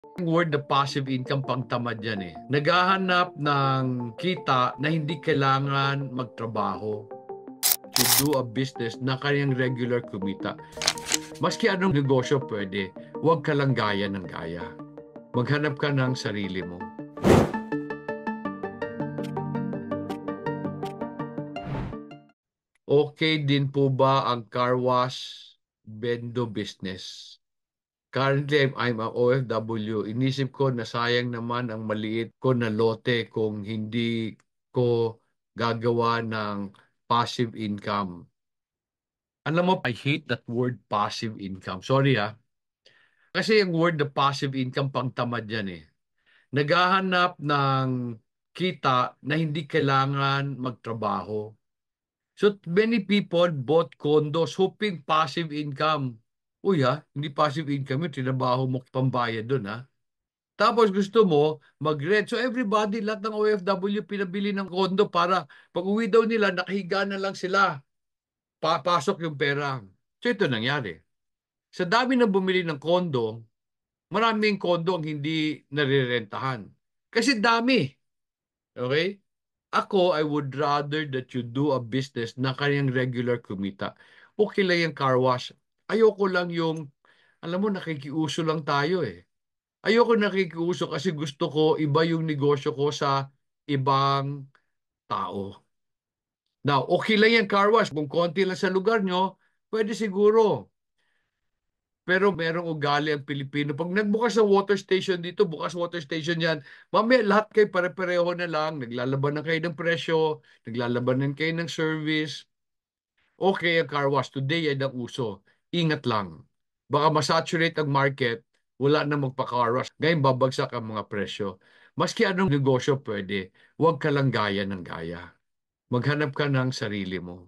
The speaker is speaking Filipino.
Yung word na passive income pangtamad yan eh. Naghahanap ng kita na hindi kailangan magtrabaho to do a business na kanyang regular kumita. Maski anong negosyo pwede, huwag ka lang gaya ng gaya. Maghanap ka ng sarili mo. Okay din po ba ang car wash bendo business? Currently, I'm a OFW. Inisip ko na sayang naman ang maliit ko na lote kung hindi ko gagawa ng passive income. Alam mo, I hate that word passive income. Sorry ah. Kasi yung word na passive income pangtamad yan eh. Naghahanap ng kita na hindi kailangan magtrabaho. So many people bought condos hoping passive income. Uy ha, hindi passive income yun, tinabaho mo pambayad doon ha. Tapos gusto mo mag-rent. So everybody, lahat ng OFW pinabili ng condo para pag uwi daw nila, nakahiga na lang sila. Papasok yung pera. So ito nangyari. Sa dami na bumili ng condo, maraming condo ang hindi narirentahan. Kasi dami. Okay? Ako, I would rather that you do a business na kanyang regular kumita. Okay lang yung car wash. Ayoko lang yung, alam mo, nakikiuso lang tayo eh. Ayoko nakikiuso kasi gusto ko iba yung negosyo ko sa ibang tao. Now, okay lang yung car wash. Kung konti lang sa lugar nyo, pwede siguro. Pero merong ugali ang Pilipino. Pag nagbukas ng water station dito, bukas water station yan, mamaya lahat kayo pare-pareho na lang. Naglalaban na kayo ng presyo, naglalaban na kayo ng service. Okay ang car wash. Today yan ang uso. Ingat lang. Baka masaturate ang market, wala na magpa-car wash. Ngayon babagsak ang mga presyo. Maski anong negosyo pwede, huwag ka lang gaya ng gaya. Maghanap ka ng sarili mo.